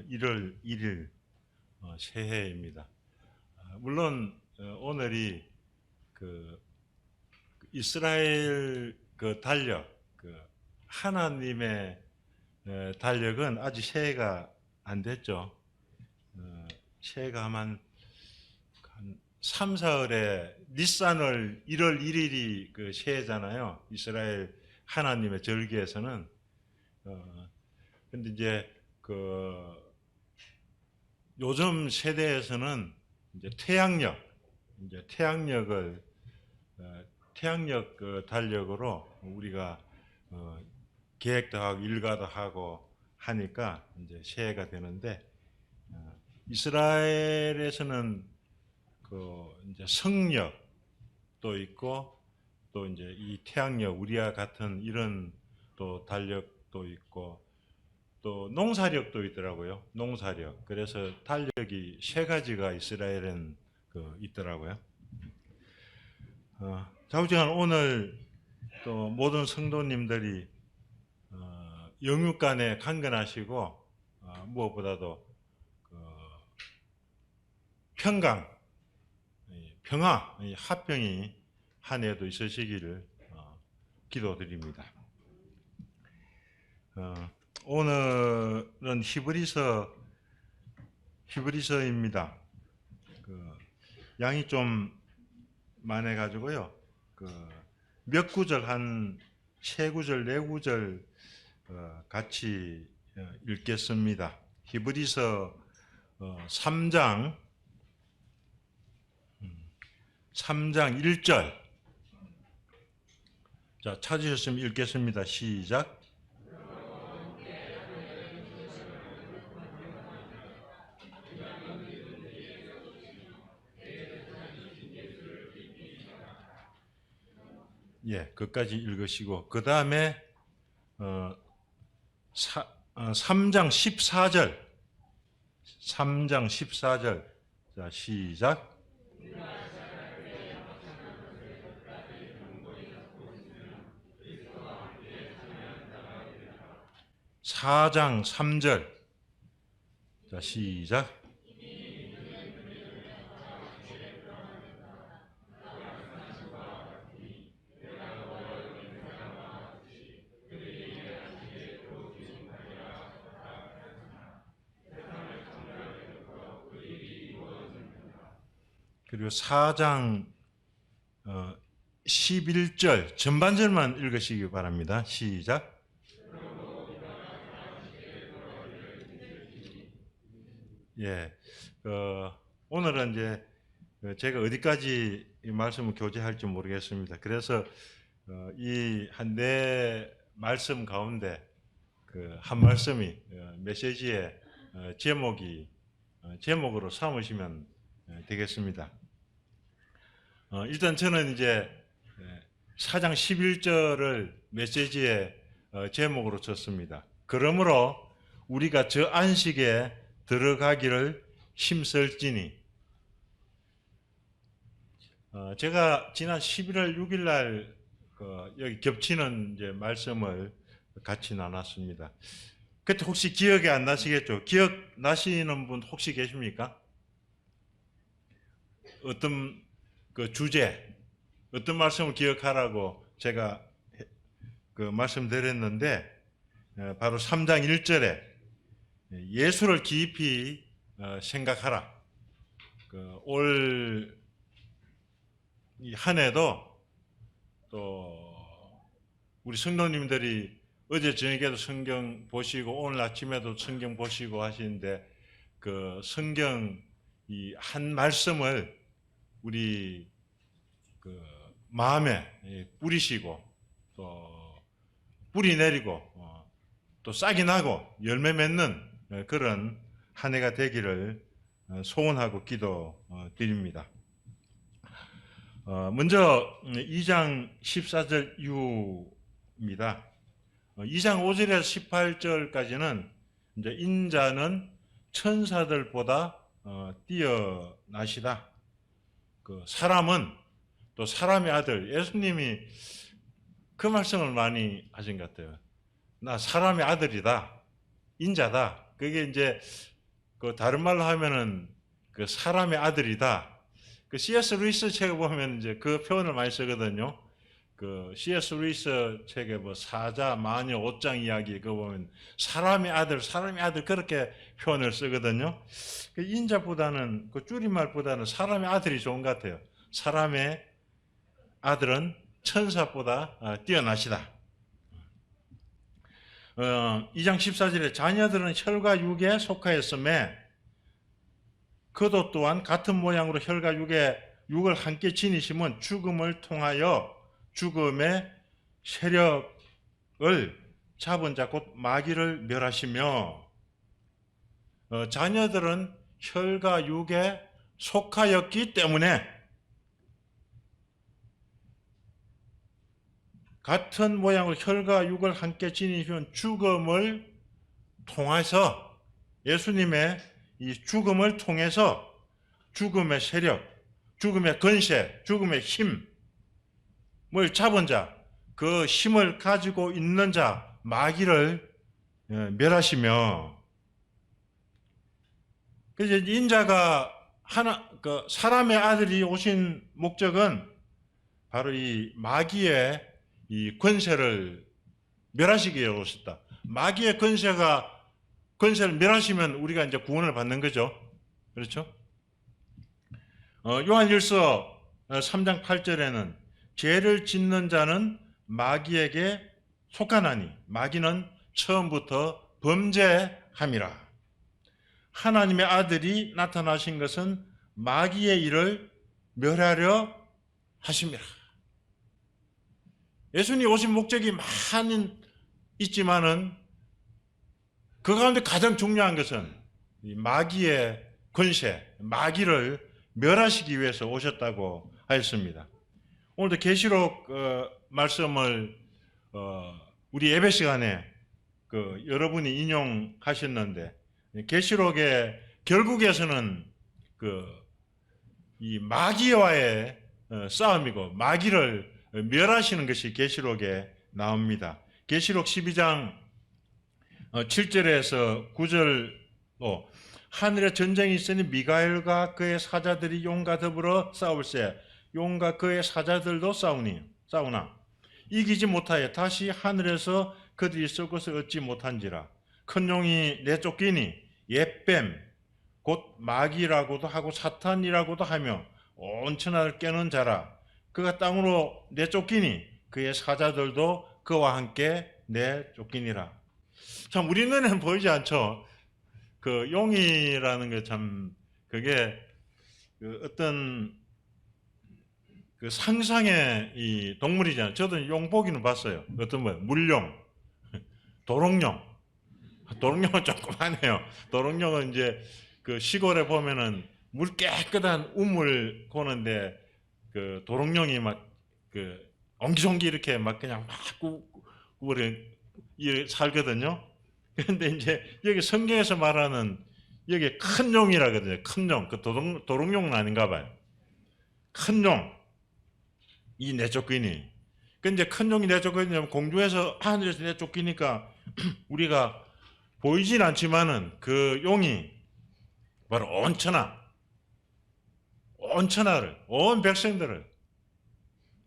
1월 1일 새해입니다. 물론 오늘이 그 이스라엘 그 달력, 하나님의 달력은 아직 새해가 안 됐죠. 새해가 한 3, 4월에 니산월 1월 1일이 그 새해잖아요. 이스라엘 하나님의 절기에서는. 근데 이제 요즘 세대에서는 이제 태양력 달력으로 우리가 계획도 하고 일과도 하고 하니까 이제 새해가 되는데, 이스라엘에서는 이제 성력도 있고 또 이제 이 태양력, 우리와 같은 이런 또 달력도 있고 또 농사력도 있더라고요. 농사력. 그래서 달력이 세 가지가 이스라엘은 있더라고요. 좌우지간 오늘 또 모든 성도님들이 영육간에 강건하시고 무엇보다도 평강, 평화, 화평이 한 해도 있으시기를 기도드립니다. 오늘은 히브리서입니다. 양이 좀 많아가지고요. 몇 구절, 한 세 구절, 네 구절 같이 읽겠습니다. 히브리서 3장 1절. 자, 찾으셨으면 읽겠습니다. 시작. 예, 끝까지 읽으시고 그 다음에 3장 14절. 3장 14절. 자, 시작. 4장 3절. 자, 시작. 그리고 4장 11절 전반절만 읽으시기 바랍니다. 시작. 예, 오늘은 이제 제가 어디까지 이 말씀을 교제할지 모르겠습니다. 그래서 이 한 네 말씀 가운데 한 말씀이 메시지의 제목으로 삼으시면 되겠습니다. 일단 저는 이제 4장 11절을 메시지의 제목으로 쳤습니다. 그러므로 우리가 저 안식에 들어가기를 힘쓸지니. 제가 지난 11월 6일 날 여기 겹치는 이제 말씀을 같이 나눴습니다. 그때 혹시 기억이 안 나시겠죠? 기억나시는 분 혹시 계십니까? 어떤 주제, 어떤 말씀을 기억하라고 제가 말씀드렸는데, 바로 3장 1절에 예수를 깊이 생각하라. 올 한 해도 또 우리 성도님들이 어제 저녁에도 성경 보시고 오늘 아침에도 성경 보시고 하시는데, 성경 이 한 말씀을 우리 마음에 뿌리시고 또 뿌리 내리고 또 싹이 나고 열매 맺는 그런 한 해가 되기를 소원하고 기도드립니다. 먼저 2장 14절 이후입니다. 2장 5절에서 18절까지는 이제 인자는 천사들보다 뛰어나시다. 사람은 또 사람의 아들, 예수님이 그 말씀을 많이 하신 것 같아요. 나 사람의 아들이다, 인자다. 그게 이제 그 다른 말로 하면은 그 사람의 아들이다. 그 C.S. 루이스 책을 보면 이제 그 표현을 많이 쓰거든요. 그 C.S. 루이스 책에 뭐 사자, 마녀, 옷장 이야기 그거 보면 사람의 아들 그렇게 표현을 쓰거든요. 그 인자보다는 그 줄임말보다는 사람의 아들이 좋은 것 같아요. 사람의 아들은 천사보다 뛰어나시다. 2장 14절에 자녀들은 혈과 육에 속하였음에 그도 또한 같은 모양으로 혈과 육을 함께 지니심은 죽음을 통하여 죽음의 세력을 잡은 자 곧 마귀를 멸하시며 자녀들은 혈과 육에 속하였기 때문에 같은 모양으로 혈과 육을 함께 지니시면 죽음을 통해서 예수님의 이 죽음을 통해서 죽음의 세력, 죽음의 권세, 죽음의 힘을 잡은 자, 그 힘을 가지고 있는 자 마귀를 멸하시며 그래서 인자가 그 사람의 아들이 오신 목적은 바로 이 마귀의 이 권세를 멸하시기 위해 오셨다. 마귀의 권세를 멸하시면 우리가 이제 구원을 받는 거죠. 그렇죠? 요한일서 3장 8절에는 죄를 짓는 자는 마귀에게 속하나니 마귀는 처음부터 범죄함이라. 하나님의 아들이 나타나신 것은 마귀의 일을 멸하려 하심이라. 예수님 오신 목적이 많이 있지만은 그 가운데 가장 중요한 것은 이 마귀의 권세, 마귀를 멸하시기 위해서 오셨다고 하였습니다. 오늘도 계시록 말씀을 우리 예배 시간에 여러분이 인용하셨는데 계시록의 결국에서는 이 마귀와의 싸움이고 마귀를 멸하시는 것이 계시록에 나옵니다. 계시록 12장 7절에서 9절로 하늘에 전쟁이 있으니 미가엘과 그의 사자들이 용과 더불어 싸울세 용과 그의 사자들도 싸우나 이기지 못하여 다시 하늘에서 그들이 쏠 것을 얻지 못한지라. 큰 용이 내쫓기니 옛뱀 곧 마귀라고도 하고 사탄이라고도 하며 온 천하를 깨는 자라. 그가 땅으로 내쫓기니 그의 사자들도 그와 함께 내쫓기니라. 참 우리 눈에는 보이지 않죠. 그 용이라는 게 참 그게 어떤 그 상상의 이 동물이잖아요. 저도 용 보기는 봤어요. 어떤 뭐 물용, 도롱뇽. 도롱뇽은 조그만해요. 도롱뇽은 이제 그 시골에 보면은 물 깨끗한 우물 고는데 그 도롱뇽이 막 그 옹기종기 이렇게 막 그냥 막 살거든요. 그런데 이제 여기 성경에서 말하는 여기 큰 용이라거든요. 큰 용, 그 도롱뇽은 아닌가 봐요. 큰 용, 이 내쫓기니. 근데 큰 용이 내쫓기냐면 공중에서 하늘에서 내쫓기니까 우리가 보이진 않지만은 그 용이 바로 온 천하를, 온 백성들을,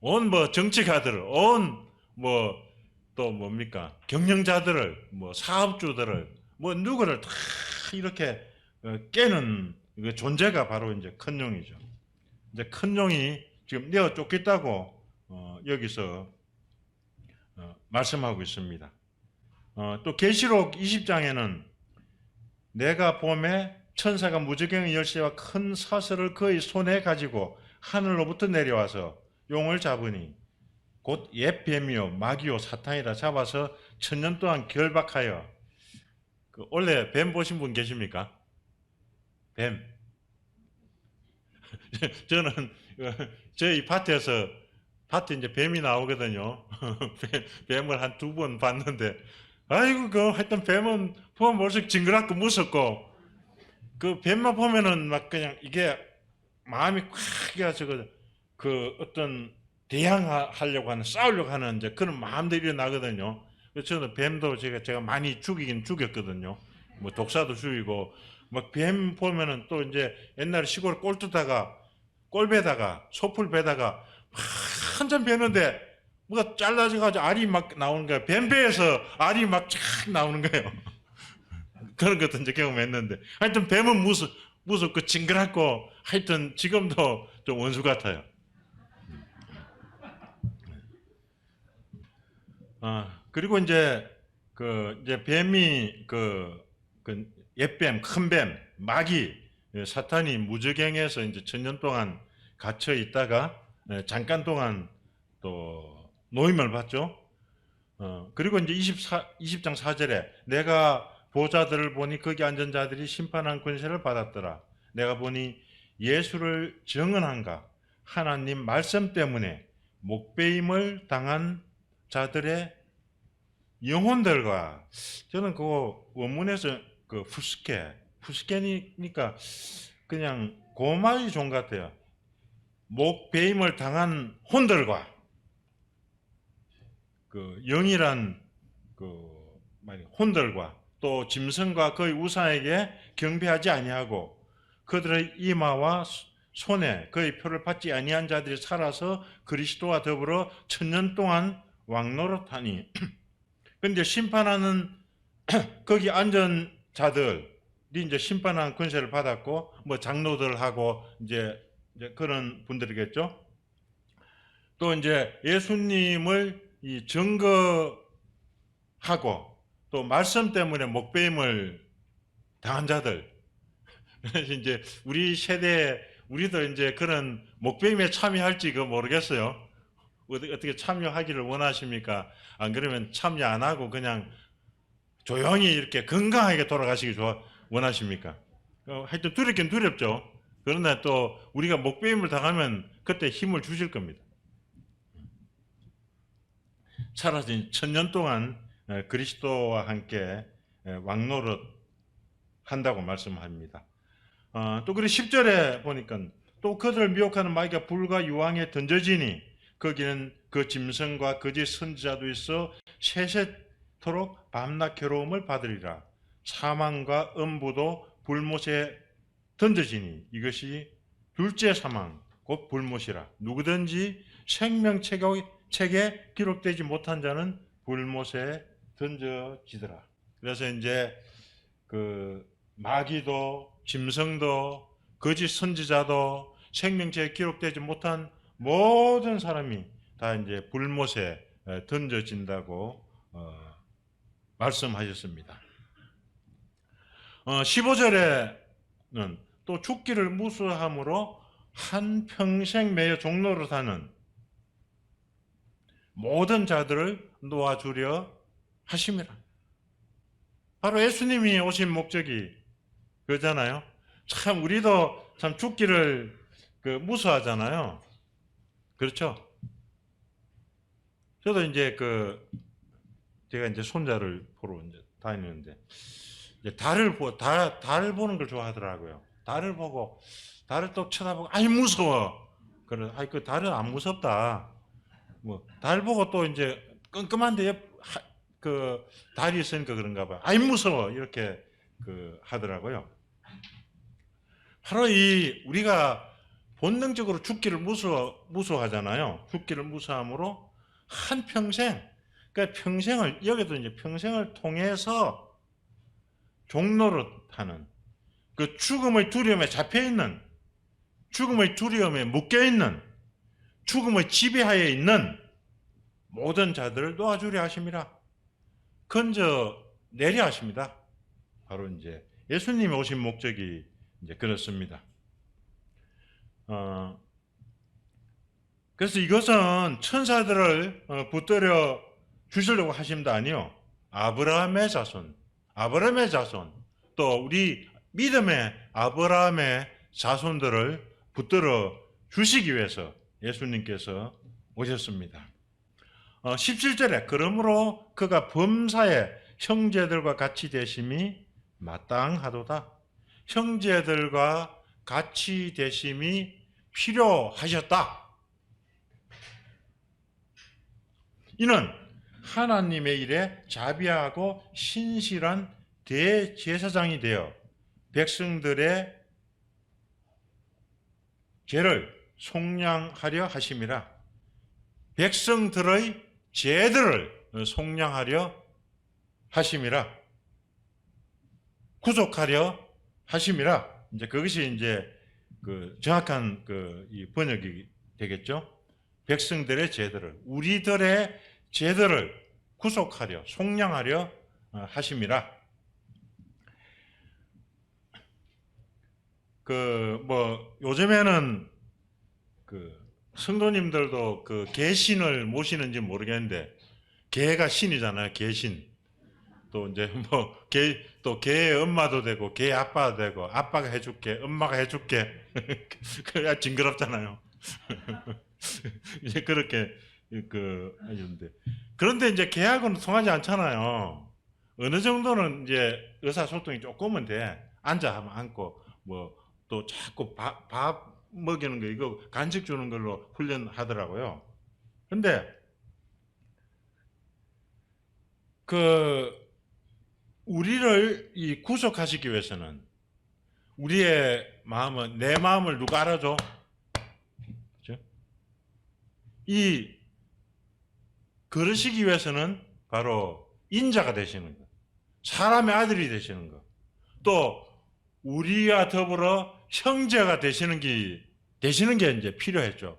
온 뭐 정치가들을, 온 뭐 또 뭡니까 경영자들을, 뭐 사업주들을, 뭐 누구를 다 이렇게 깨는 존재가 바로 이제 큰 용이죠. 이제 큰 용이 지금 내어 쫓겠다고 여기서 말씀하고 있습니다. 또 계시록 20장에는 내가 봄에 천사가 무저갱의 열쇠와 큰 사슬을 그의 손에 가지고 하늘로부터 내려와서 용을 잡으니 곧 옛 뱀이요 마귀요 사탄이라 잡아서 1000년 동안 결박하여. 원래 뱀 보신 분 계십니까? 뱀. 저는 저희 밭에서 이제 뱀이 나오거든요. 뱀을 한 2번 봤는데 아이고 하여튼 뱀은 보면 벌써 징그럽고 무섭고 그 뱀만 보면은 막 그냥 이게 마음이 콱 해가지고 그 어떤 대항하려고 하는, 싸우려고 하는 이제 그런 마음들이 일어나거든요. 그래서 저는 뱀도 제가 많이 죽이긴 죽였거든요. 뭐 독사도 죽이고 막 뱀 보면은 또 이제 옛날에 시골 꼴배다가 소풀 베다가 한참 베는데 뭐가 잘라져가지고 알이 막 나오는 거야. 뱀배에서 알이 막 쫙 나오는 거예요. 그런 것도 이제 경험했는데 하여튼 뱀은 무섭고 징그럽고 하여튼 지금도 좀 원수 같아요. 그리고 이제 이제 뱀이 옛뱀, 큰 뱀, 마귀, 사탄이 무저갱에서 이제 천년 동안 갇혀 있다가 잠깐 동안 또 노임을 받죠. 그리고 이제 20장 4절에 내가 보자들을 보니 거기 앉은 자들이 심판한 권세를 받았더라. 내가 보니 예수를 증언한가 하나님 말씀 때문에 목배임을 당한 자들의 영혼들과 저는 그 원문에서 푸스케니까 그냥 고마이 종 같아요. 목배임을 당한 혼들과 영이란 혼들과 또 짐승과 그의 우상에게 경배하지 아니하고 그들의 이마와 손에 그의 표를 받지 아니한 자들이 살아서 그리스도와 더불어 천년 동안 왕노릇하니 근데 심판하는 거기 앉은 자들이 이제 심판한 권세를 받았고 뭐 장로들하고 이제 그런 분들이겠죠. 또 이제 예수님을 증거하고 또 말씀 때문에 목배임을 당한 자들. 그래서 이제 우리 세대 우리도 이제 그런 목배임에 참여할지 모르겠어요. 어떻게 참여하기를 원하십니까? 안 그러면 참여 안 하고 그냥 조용히 이렇게 건강하게 돌아가시기 원하십니까? 하여튼 두렵긴 두렵죠. 그러나 또 우리가 목배임을 당하면 그때 힘을 주실 겁니다. 살아서 천년 동안 그리스도와 함께 왕노릇 한다고 말씀합니다. 또 그리고 10절에 보니까 또 그들을 미혹하는 마귀가 불과 유황에 던져지니 거기는 그 짐승과 거짓 선지자도 있어 세세토록 밤낮 괴로움을 받으리라. 사망과 음부도 불못에 던져지니 이것이 둘째 사망 곧 불못이라. 누구든지 생명책에 기록되지 못한 자는 불못에 던져지더라. 그래서 이제 마귀도 짐승도 거짓 선지자도 생명책에 기록되지 못한 모든 사람이 다 이제 불못에 던져진다고 말씀하셨습니다. 15절에는 또 죽기를 무수함으로 한평생 매여 종노릇하는 모든 자들을 놓아주려 하심이라. 바로 예수님이 오신 목적이 그잖아요. 참 우리도 참 죽기를 무수하잖아요. 그렇죠? 저도 이제 제가 이제 손자를 보러 이제 다니는데 이제 달을 보는 걸 좋아하더라고요. 달을 보고 달을 또 쳐다보고 아이 무서워. 그래, 아이 그 달은 안 무섭다. 뭐 달 보고 또 이제 끔끔한데 달이 있으니까 그런가 봐요. 아이 무서워 이렇게 하더라고요. 바로 우리가 본능적으로 죽기를 무서워하잖아요. 죽기를 무서함으로 한평생, 그러니까 평생을, 여기도 이제 평생을 통해서 종노릇하는 그 죽음의 두려움에 잡혀있는, 죽음의 두려움에 묶여있는, 죽음의 지배하에 있는 모든 자들을 놓아주려 하심이라. 건져내려 하십니다. 바로 이제 예수님이 오신 목적이 이제 그렇습니다. 그래서 이것은 천사들을 붙들어 주시려고 하심도 아니요. 아브라함의 자손, 또 우리 믿음의 아브라함의 자손들을 붙들어 주시기 위해서 예수님께서 오셨습니다. 17절에 그러므로 그가 범사에 형제들과 같이 되심이 마땅하도다. 형제들과 같이 되심이 필요하셨다. 이는 하나님의 일에 자비하고 신실한 대제사장이 되어 백성들의 죄를 속량하려 하심이라. 백성들의 죄들을 속량하려 하심이라. 구속하려 하심이라. 이제 그것이 이제 그 정확한 이 번역이 되겠죠. 백성들의 죄들을, 우리들의 죄들을 구속하려, 속량하려 하심이라. 요즘에는 성도님들도 개신을 모시는지 모르겠는데, 개가 신이잖아요. 개신. 또 이제 또 개의 엄마도 되고 개 아빠도 되고, 아빠가 해줄게, 엄마가 해줄게. 그래야 징그럽잖아요. 이제 그렇게 하는데, 그런데 이제 개하고는 통하지 않잖아요. 어느 정도는 이제 의사소통이 조금은 돼. 앉아 하면 앉고, 또 자꾸 밥 먹이는 거, 이거 간식 주는 걸로 훈련하더라고요. 근데 우리를 구속하시기 위해서는 우리의 마음은, 내 마음을 누가 알아줘? 그렇죠? 그러시기 위해서는 바로 인자가 되시는 거, 사람의 아들이 되시는 거, 또 우리와 더불어 형제가 되시는 게 이제 필요했죠.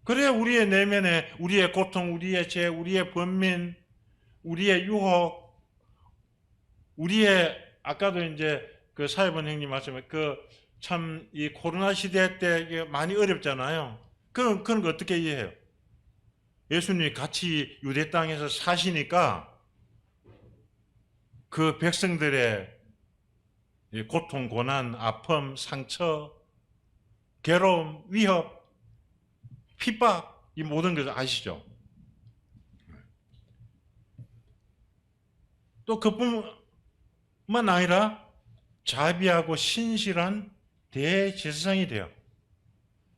그래야 우리의 내면에 우리의 고통, 우리의 죄, 우리의 번민, 우리의 유혹, 우리의, 아까도 이제 사회본 형님 말씀에 참 이 코로나 시대 때 많이 어렵잖아요. 그런 거 어떻게 이해해요? 예수님이 같이 유대 땅에서 사시니까 그 백성들의 고통, 고난, 아픔, 상처, 괴로움, 위협, 핍박, 이 모든 것을 아시죠? 또 그뿐만 아니라 자비하고 신실한 대제사장이 돼요.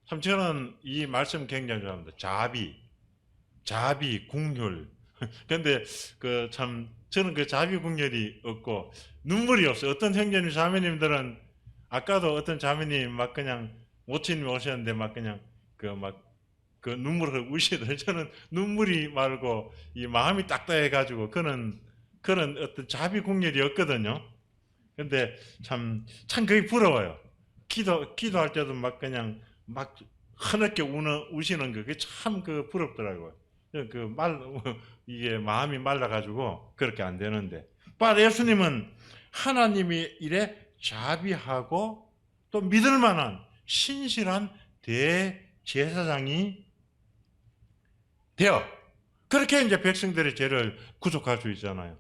참 저는 이 말씀 굉장히 좋아합니다. 자비, 궁휼. 근데 참 저는 자비 궁렬이 없고 눈물이 없어요. 어떤 형제님, 자매님들은, 아까도 어떤 자매님 막 그냥 모친님 오셨는데 막 그냥 눈물을 우시더라고요. 저는 눈물이 말고 이 마음이 딱딱해가지고 그런 어떤 자비 궁렬이 없거든요. 근데 참 그게 부러워요. 기도할 때도 막 그냥 막 흐느껴 우시는 그게 참 부럽더라고요. 이게 마음이 말라가지고 그렇게 안 되는데, 예수님은 하나님이 이래 자비하고 또 믿을 만한 신실한 대제사장이 되어 그렇게 이제 백성들의 죄를 구속할 수 있잖아요.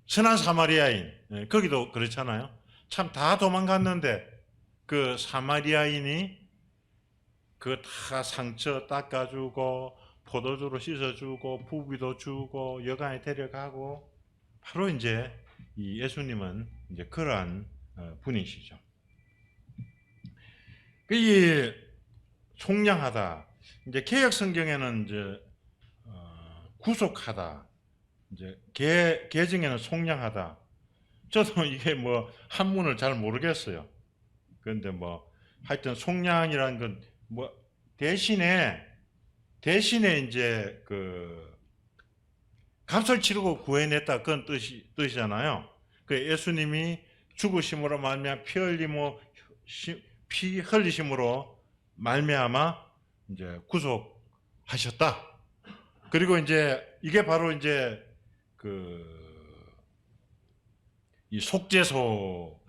선한 사마리아인, 거기도 그렇잖아요. 참 다 도망갔는데 그 사마리아인이 다 상처 닦아주고 포도주로 씻어주고 부비도 주고 여관에 데려가고, 바로 이제 이 예수님은 이제 그러한 분이시죠. 이 속량하다, 이제 개역 성경에는 이제 구속하다, 이제 개정에는 속량하다. 저도 이게 한문을 잘 모르겠어요. 그런데 하여튼 속량이라는 건 대신에 이제 값을 치르고 구해냈다, 그런 뜻이잖아요. 예수님이 죽으심으로 말미암아 피 흘리심으로 말미암아 이제 구속하셨다. 그리고 이제 이게 바로 이제 이 속죄일의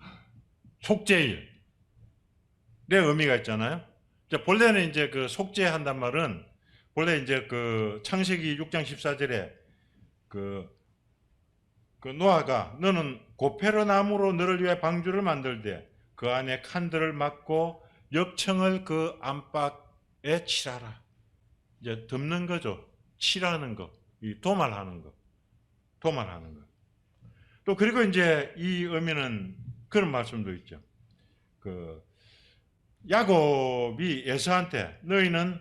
의미가 있잖아요. 본래는 이제 속죄한단 말은, 본래 이제 창세기 6장 14절에 노아가 너는 고페르 나무로 너를 위해 방주를 만들되 그 안에 칸들을 막고 역청을 그 안팎에 칠하라. 이제 덮는 거죠. 칠하는 거, 이 도말하는 거. 또 그리고 이제 이 의미는 그런 말씀도 있죠. 야곱이 에서한테 너희는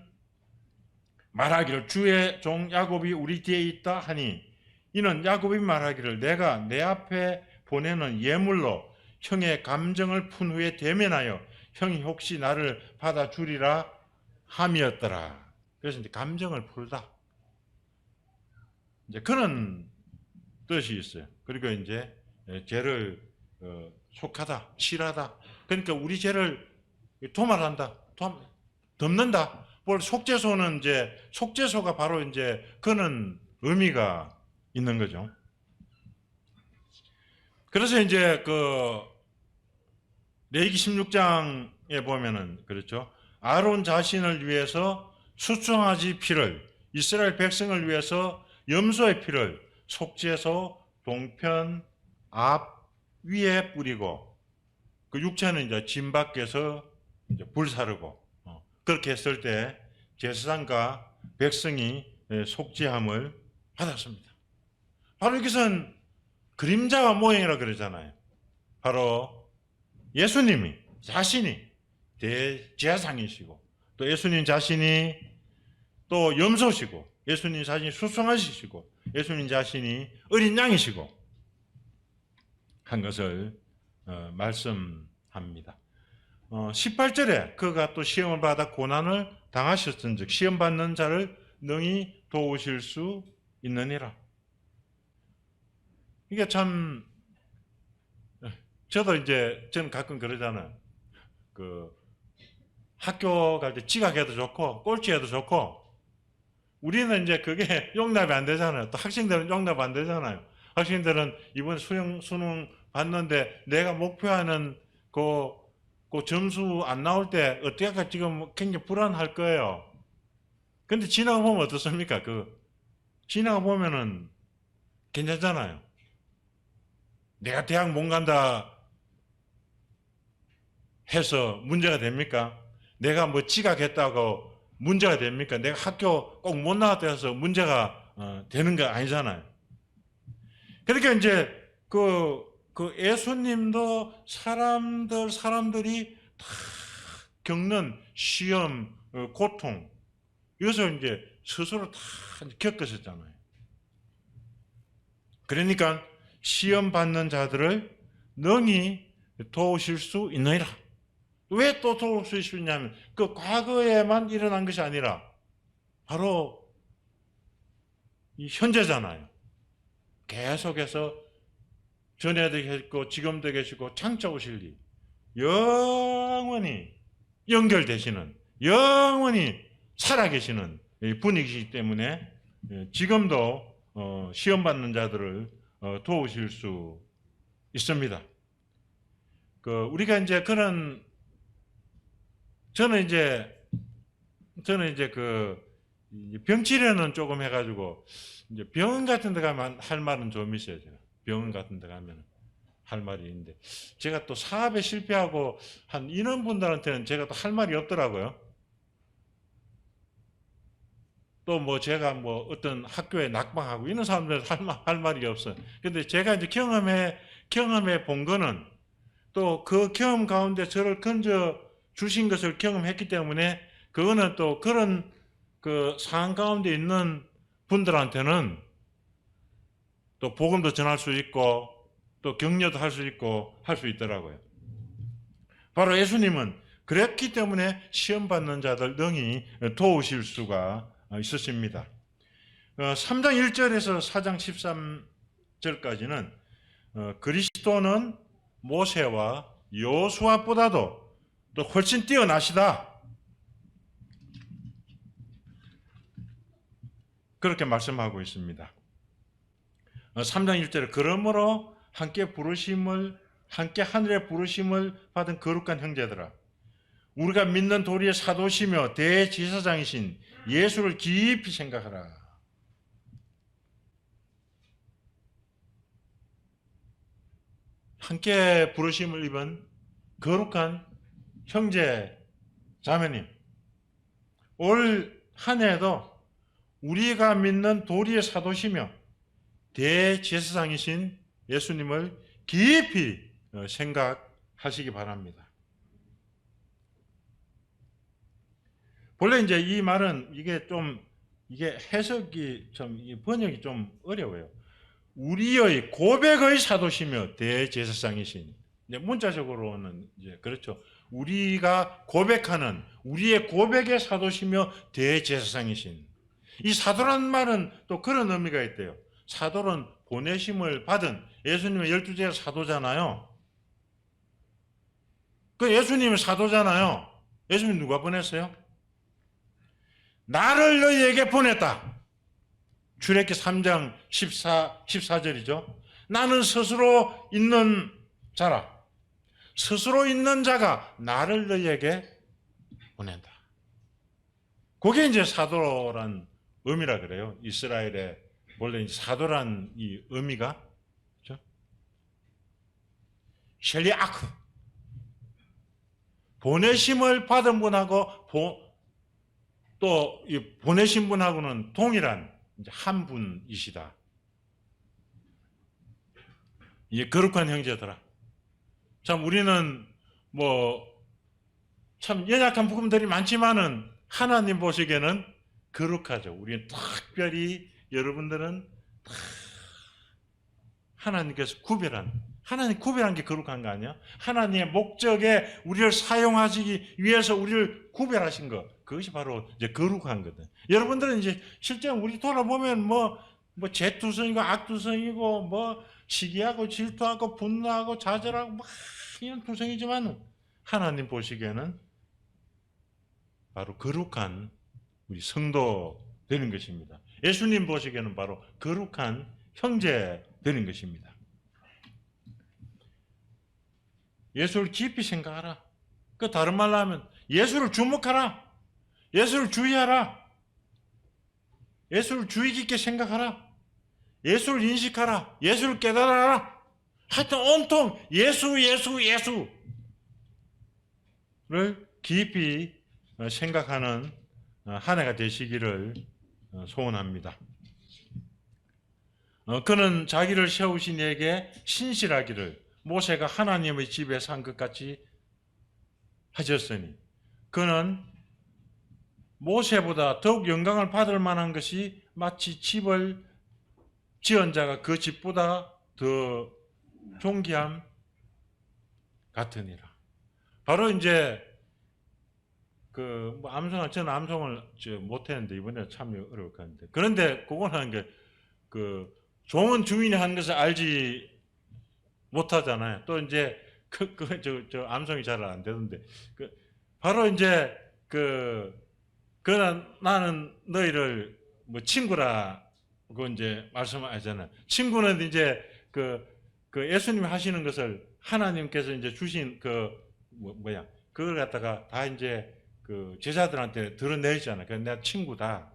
말하기를 주의 종 야곱이 우리 뒤에 있다 하니 이는 야곱이 말하기를 내가 내 앞에 보내는 예물로 형의 감정을 푼 후에 대면하여 형이 혹시 나를 받아주리라 함이었더라. 그래서 이제 감정을 풀다. 이제 그런 뜻이 있어요. 그리고 이제 죄를 속하다, 칠하다. 그러니까 우리 죄를 도말한다, 덮는다. 속죄소는 이제 속죄소가 바로 이제 그런 의미가 있는 거죠. 그래서 이제 그 레위기 16장에 보면은 그렇죠. 아론 자신을 위해서 수송아지 피를, 이스라엘 백성을 위해서 염소의 피를 속죄소 동편 앞 위에 뿌리고, 그 육체는 이제 진 밖에서 이제 불사르고, 그렇게 했을 때 제사장과 백성이 속죄함을 받았습니다. 바로 이것은 그림자와 모형이라 그러잖아요. 바로 예수님이 자신이 대제사장이시고, 또 예수님 자신이 또 염소시고, 예수님 자신이 수송아지시고, 예수님 자신이 어린 양이시고 한 것을 말씀합니다. 18절에 그가 또 시험을 받아 고난을 당하셨은즉 시험 받는 자를 능히 도우실 수 있느니라. 이게 참, 저도 이제 저는 가끔 그러잖아요. 그 학교 갈 때 지각해도 좋고 꼴찌해도 좋고, 우리는 이제 그게 용납이 안 되잖아요. 또 학생들은 용납 안 되잖아요. 학생들은 이번 수능 봤는데 내가 목표하는 그 점수 안 나올 때 어떻게 할까 지금 굉장히 불안할 거예요. 근데 지나가 보면 어떻습니까? 지나가 보면은 괜찮잖아요. 내가 대학 못 간다 해서 문제가 됩니까? 내가 뭐 지각했다고 문제가 됩니까? 내가 학교 꼭 못 나왔다 해서 문제가 되는 거 아니잖아요. 그러니까 이제 그 예수님도 사람들이 다 겪는 시험, 고통, 이것을 이제 스스로 다 겪으셨잖아요. 그러니까 시험 받는 자들을 능히 도우실 수 있느니라. 왜 또 도울 수 있냐면 그 과거에만 일어난 것이 아니라 바로 이 현재잖아요. 계속해서 전에도 계시고 지금도 계시고 장차 오실 일, 영원히 연결되시는, 영원히 살아계시는 분이시기 때문에 지금도 시험받는 자들을 도우실 수 있습니다. 우리가 이제 저는 이제 병치료는 조금 해가지고 이제 병원 같은 데 가면 할 말은 좀 있어요. 제가 병원 같은 데 가면 할 말이 있는데, 제가 또 사업에 실패하고 한 인원분들한테는 제가 또 할 말이 없더라고요. 또 뭐 제가 뭐 어떤 학교에 낙방하고 이런 사람들은 할 말이 없어요. 근데 제가 이제 경험해 본 거는 또 그 경험 가운데 저를 건져 주신 것을 경험했기 때문에, 그거는 또 그런 그 상황 가운데 있는 분들한테는 또 복음도 전할 수 있고 또 격려도 할 수 있고 할 수 있더라고요. 바로 예수님은 그랬기 때문에 시험 받는 자들 능히 도우실 수가 있었습니다. 3장 1절에서 4장 13절까지는 그리스도는 모세와 여호수아보다도 또 훨씬 뛰어나시다, 그렇게 말씀하고 있습니다. 3장 1절에 그러므로 함께 하늘의 부르심을 받은 거룩한 형제들아, 우리가 믿는 도리의 사도시며 대제사장이신 예수를 깊이 생각하라. 함께 부르심을 입은 거룩한 형제 자매님, 올 한 해에도 우리가 믿는 도리의 사도시며 대제사장이신 예수님을 깊이 생각하시기 바랍니다. 본래 이제 이 말은 이게 해석이 번역이 좀 어려워요. 우리의 고백의 사도시며 대제사장이시니. 이제 문자적으로는 이제 그렇죠. 우리가 고백하는 우리의 고백의 사도시며 대제사장이신. 이 사도란 말은 또 그런 의미가 있대요. 사도는 보내심을 받은, 예수님의 12제자 사도잖아요. 그 예수님은 사도잖아요. 예수님 누가 보냈어요? 나를 너희에게 보냈다. 출애굽기 3장 14절이죠. 나는 스스로 있는 자라. 스스로 있는 자가 나를 너희에게 보낸다. 그게 이제 사도란 의미라 그래요. 이스라엘의 원래 이제 사도란 이 의미가, 그렇죠? 셸리아크, 보내심을 받은 분하고 또 이 보내신 분하고는 동일한 이제 한 분이시다. 이게 거룩한 형제들아. 참 우리는 뭐 참 연약한 부분들이 많지만은 하나님 보시기에는 거룩하죠. 우리는 특별히 여러분들은 하나님께서 하나님 구별한 게 거룩한 거 아니야? 하나님의 목적에 우리를 사용하시기 위해서 우리를 구별하신 것, 그것이 바로 이제 거룩한 거든. 여러분들은 이제 실제 우리 돌아보면 뭐 죄투성이고 악투성이고 뭐 시기하고 질투하고 분노하고 좌절하고 막 이런 투성이지만 하나님 보시기에는 바로 거룩한 우리 성도 되는 것입니다. 예수님 보시기에는 바로 거룩한 형제 되는 것입니다. 예수를 깊이 생각하라. 그 다른 말로 하면 예수를 주목하라. 예수를 주의하라. 예수를 주의 깊게 생각하라. 예수를 인식하라. 예수를 깨달아라. 하여튼 온통 예수를 깊이 생각하는 한 해가 되시기를 소원합니다. 그는 자기를 세우신 이에게 신실하기를 모세가 하나님의 집에 산 것 같이 하셨으니, 그는 모세보다 더욱 영광을 받을 만한 것이 마치 집을 지은 자가 그 집보다 더 존귀함 같으니라. 바로 이제 저는 암송을 못했는데 이번에 참여 어려울 것 같은데, 그런데 그거는 좋은 주인이 한 것을 알지 못하잖아요. 또 이제 저 암송이 잘 안 되던데, 바로 이제 나는 너희를 뭐 친구라고 이제 말씀하잖아요. 친구는 이제 예수님이 하시는 것을 하나님께서 이제 주신 그걸 갖다가 다 이제 제자들한테 드러내잖아요. 그래서 내가 친구다.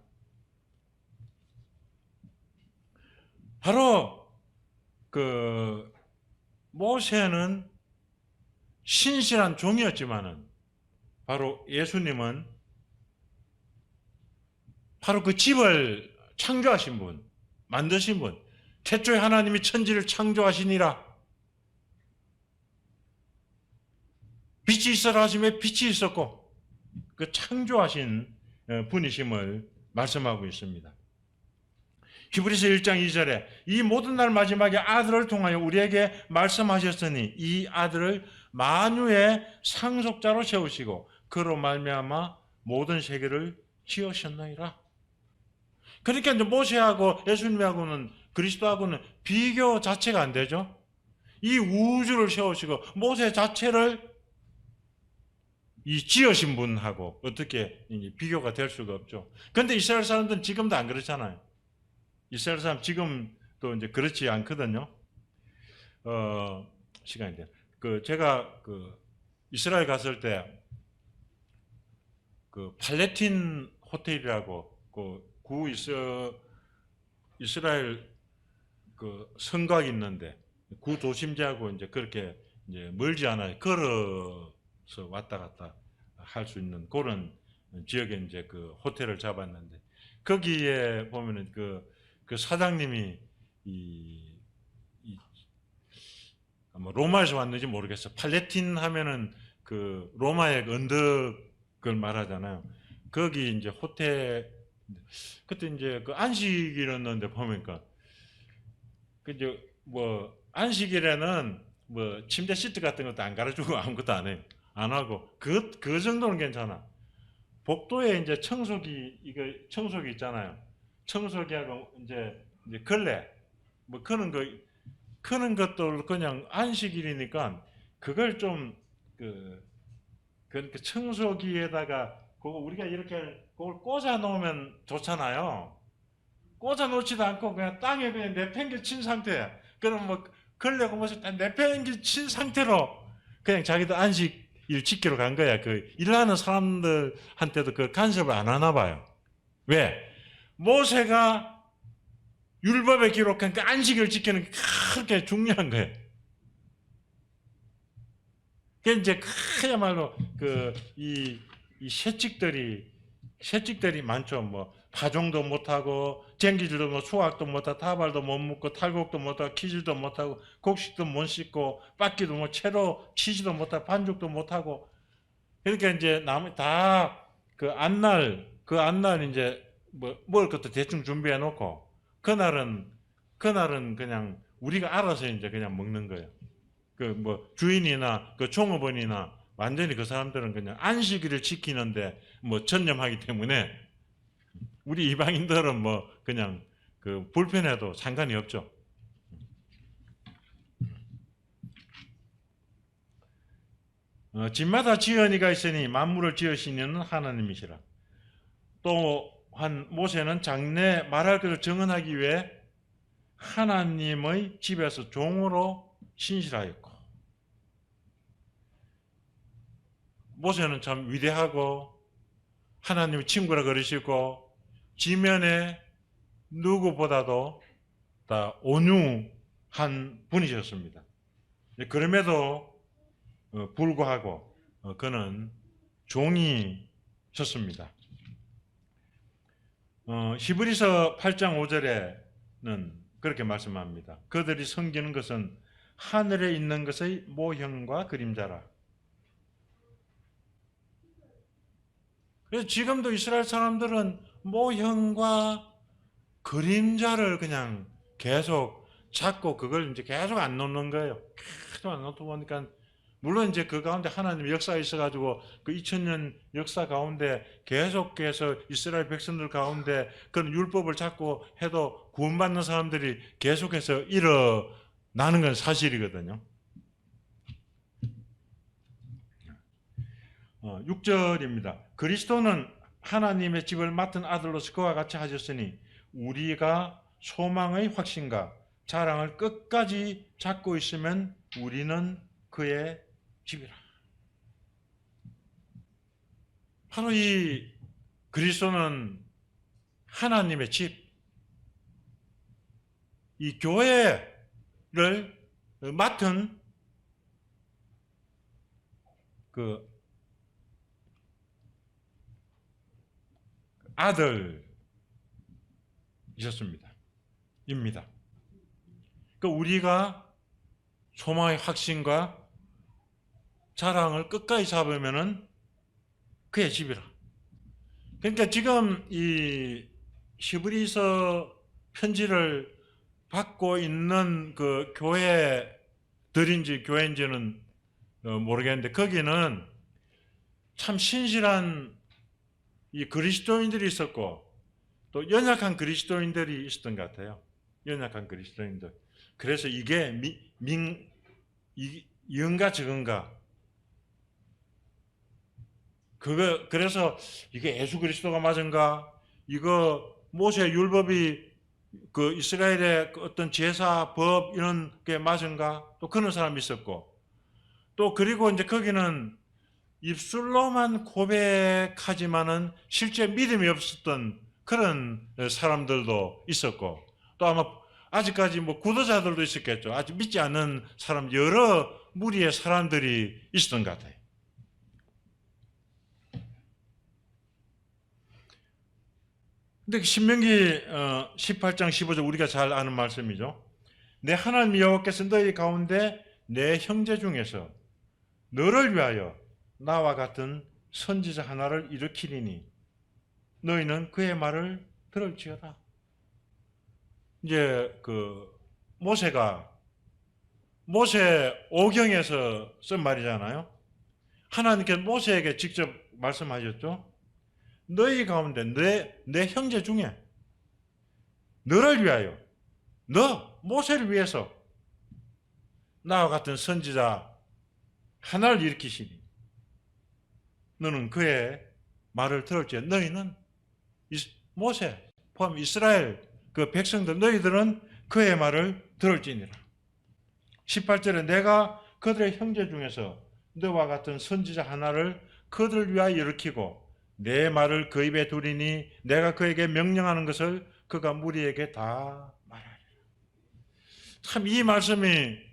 바로 모세는 신실한 종이었지만은 바로 예수님은 바로 그 집을 창조하신 분, 만드신 분, 태초에 하나님이 천지를 창조하시니라. 빛이 있어라 하시며 빛이 있었고, 그 창조하신 분이심을 말씀하고 있습니다. 히브리서 1장 2절에 이 모든 날 마지막에 아들을 통하여 우리에게 말씀하셨으니 이 아들을 만유의 상속자로 세우시고 그로 말미암아 모든 세계를 지으셨나이다. 그러니까 이제 모세하고 예수님하고는, 그리스도하고는 비교 자체가 안 되죠. 이 우주를 세우시고 모세 자체를 이 지으신 분하고 어떻게 비교가 될 수가 없죠. 그런데 이스라엘 사람들은 지금도 안 그렇잖아요. 이스라엘 사람 지금도 이제 그렇지 않거든요. 시간이 돼요. 제가 이스라엘 갔을 때 팔레틴 호텔이라고 구 이스라엘 성곽이 있는데 구 도심지하고 이제 그렇게 이제 멀지 않아요. 걸어서 왔다 갔다 할 수 있는 그런 지역에 이제 호텔을 잡았는데, 거기에 보면은 그 사장님이 아마 로마에서 왔는지 모르겠어. 팔레틴 하면은 로마의 언덕을 말하잖아요. 거기 이제 호텔, 그때 이제 안식일이었는데 보니까 그저 뭐 안식일에는 뭐 침대 시트 같은 것도 안 갈아주고 아무것도 안 해요. 안 하고 그 정도는 괜찮아. 복도에 이제 청소기 있잖아요. 청소기하고 이제 걸레 뭐 크는 것도 그냥 안식일이니까 그걸 그 청소기에다가 그거 우리가 이렇게 그걸 꽂아 놓으면 좋잖아요. 꽂아 놓지도 않고 그냥 땅에 그냥 내팽개 친 상태야. 그럼 뭐 걸레고 뭐서 내팽개 친 상태로 그냥 자기도 안식일 지키러 간 거야. 그 일하는 사람들한테도 그 간섭을 안 하나 봐요. 왜? 모세가 율법에 기록한 그 안식일을 지키는 게 그렇게 중요한 거예요. 그 이제 그야말로 이 채찍들이 많죠. 뭐 파종도 못하고 쟁기질도 뭐 수학도 못하고 타발도 못 먹고 탈곡도 못하고 키질도 못하고 곡식도 못 씻고 빻기도 뭐 채로 치지도 못하고 반죽도 못하고 그러니까 이제 나무 다 그 안날 이제 뭐 먹을 것도 대충 준비해 놓고 그날은 그냥 우리가 알아서 이제 그냥 먹는 거예요. 그 뭐 주인이나 그 종업원이나 완전히 그 사람들은 그냥 안식일을 지키는데 뭐 전념하기 때문에 우리 이방인들은 뭐 그냥 그 불편해도 상관이 없죠. 집마다 지은이가 있으니 만물을 지으시는 하나님이시라. 또한 모세는 장래 말할 것을 정언하기 위해 하나님의 집에서 종으로 신실하였고 모세는 참 위대하고 하나님의 친구라 그러시고 지면에 누구보다도 다 온유한 분이셨습니다. 그럼에도 불구하고 그는 종이셨습니다. 히브리서 8장 5절에는 그렇게 말씀합니다. 그들이 섬기는 것은 하늘에 있는 것의 모형과 그림자라. 그래서 지금도 이스라엘 사람들은 모형과 그림자를 그냥 계속 찾고 그걸 이제 계속 안 놓는 거예요. 계속 안 놓다 보니까 물론 이제 그 가운데 하나님의 역사가 있어가지고 그 2000년 역사 가운데 계속해서 이스라엘 백성들 가운데 그런 율법을 찾고 해도 구원받는 사람들이 계속해서 일어나는 건 사실이거든요. 6절입니다. 그리스도는 하나님의 집을 맡은 아들로서 그와 같이 하셨으니 우리가 소망의 확신과 자랑을 끝까지 잡고 있으면 우리는 그의 집이라. 바로 이 그리스도는 하나님의 집, 이 교회를 맡은 그 아들이셨습니다. 입니다. 그러니까 우리가 소망의 확신과 자랑을 끝까지 잡으면은 그의 집이라. 그러니까 지금 이 히브리서 편지를 받고 있는 그 교회들인지 교회인지는 모르겠는데 거기는 참 신실한 이 그리스도인들이 있었고 또 연약한 그리스도인들이 있었던 것 같아요. 연약한 그리스도인들. 그래서 이게 이은가 저은가 그래서 이게 예수 그리스도가 맞은가? 이거 모세 율법이 그 이스라엘의 어떤 제사 법 이런 게 맞은가? 또 그런 사람이 있었고 또 그리고 이제 거기는 입술로만 고백하지만은 실제 믿음이 없었던 그런 사람들도 있었고 또 아마 아직까지 뭐 구도자들도 있었겠죠. 아직 믿지 않는 사람 여러 무리의 사람들이 있었던 것 같아요. 근데 신명기 18장 15절 우리가 잘 아는 말씀이죠. 내 하나님 여호와께서 너희 가운데 내 형제 중에서 너를 위하여 나와 같은 선지자 하나를 일으키리니 너희는 그의 말을 들을지어다. 이제 그 모세가 모세 오경에서 쓴 말이잖아요. 하나님께서 모세에게 직접 말씀하셨죠. 너희 가운데 내 형제 중에 너를 위하여, 너 모세를 위해서 나와 같은 선지자 하나를 일으키시니 너는 그의 말을 들을지. 너희는 모세 포함 이스라엘 그 백성들 너희들은 그의 말을 들을지니라. 18절에 내가 그들의 형제 중에서 너와 같은 선지자 하나를 그들을 위하여 일으키고 내 말을 그 입에 두리니 내가 그에게 명령하는 것을 그가 무리에게 다 말하리라. 참 이 말씀이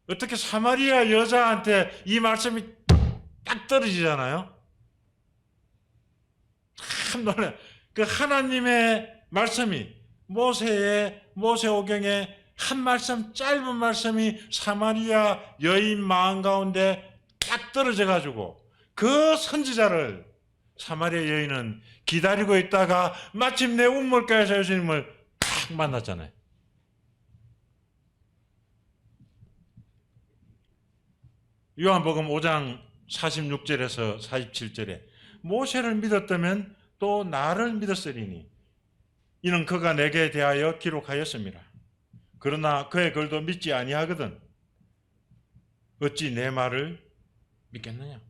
어떻게 사마리아 여자한테 이 말씀이 딱 떨어지잖아요. 참 놀래. 그 하나님의 말씀이 모세 오경에 한 말씀, 짧은 말씀이 사마리아 여인 마음 가운데 딱 떨어져 가지고 그 선지자를 사마리아 여인은 기다리고 있다가 마침내 운물가에서 예수님을 딱 만났잖아요. 요한복음 5장 46절에서 47절에 모세를 믿었다면 또 나를 믿었으리니 이는 그가 내게 대하여 기록하였습니다. 그러나 그의 글도 믿지 아니하거든 어찌 내 말을 믿겠느냐.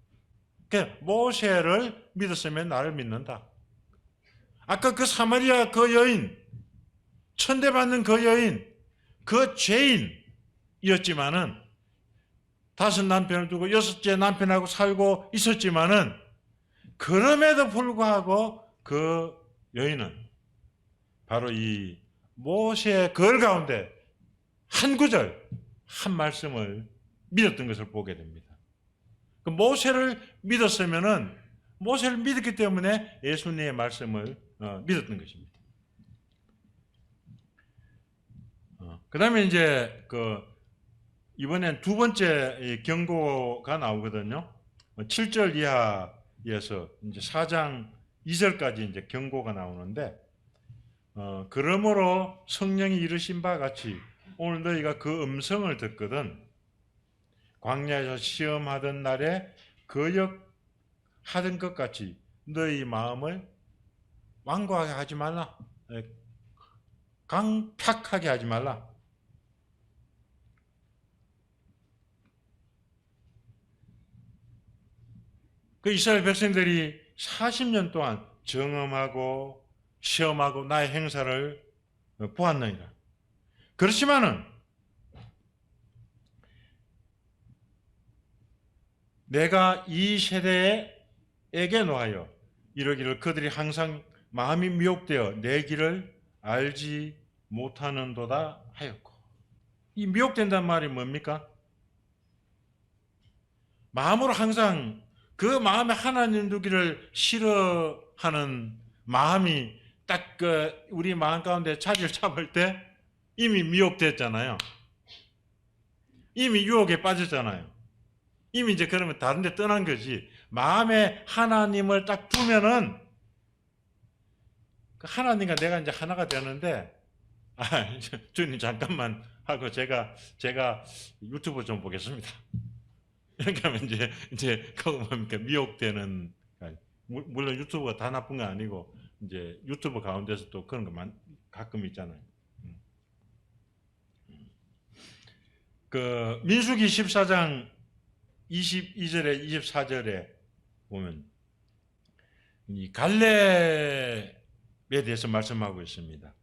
그러니까 모세를 믿었으면 나를 믿는다. 아까 그 사마리아 그 여인, 천대받는 그 여인, 그 죄인이었지만은 5 남편을 두고 6째 남편하고 살고 있었지만은 그럼에도 불구하고 그 여인은 바로 이 모세의 글 가운데 한 구절, 한 말씀을 믿었던 것을 보게 됩니다. 그 모세를 믿었으면은 모세를 믿었기 때문에 예수님의 말씀을 믿었던 것입니다. 그 다음에 이제 이번엔 두 번째 경고가 나오거든요. 7절 이하에서 이제 4장 2절까지 이제 경고가 나오는데, 그러므로 성령이 이르신 바 같이 오늘 너희가 그 음성을 듣거든 광야에서 시험하던 날에 거역하던 것 같이 너희 마음을 완고하게 하지 말라. 강팍하게 하지 말라. 그 이스라엘 백성들이 40년 동안 정엄하고 시험하고 나의 행사를 보았느니라. 그렇지만은 내가 이 세대에게 노하여 이러기를 그들이 항상 마음이 미혹되어 내 길을 알지 못하는도다 하였고. 이 미혹된다는 말이 뭡니까? 마음으로 항상 그 마음에 하나님 두기를 싫어하는 마음이 딱 우리 마음 가운데 자리를 잡을 때 이미 미혹됐잖아요. 이미 유혹에 빠졌잖아요. 이미 이제 그러면 다른 데 떠난 거지. 마음에 하나님을 딱 두면은 하나님과 내가 이제 하나가 되는데, 주님 잠깐만 하고 제가 유튜브 좀 보겠습니다. 이렇게 하면 이제 그거 뭡니까? 미혹되는. 물론 유튜브가 다 나쁜 건 아니고 이제 유튜브 가운데서 또 그런 거 가끔 있잖아요. 그 민수기 14장 22절에 24절에 보면 이 갈렙에 대해서 말씀하고 있습니다.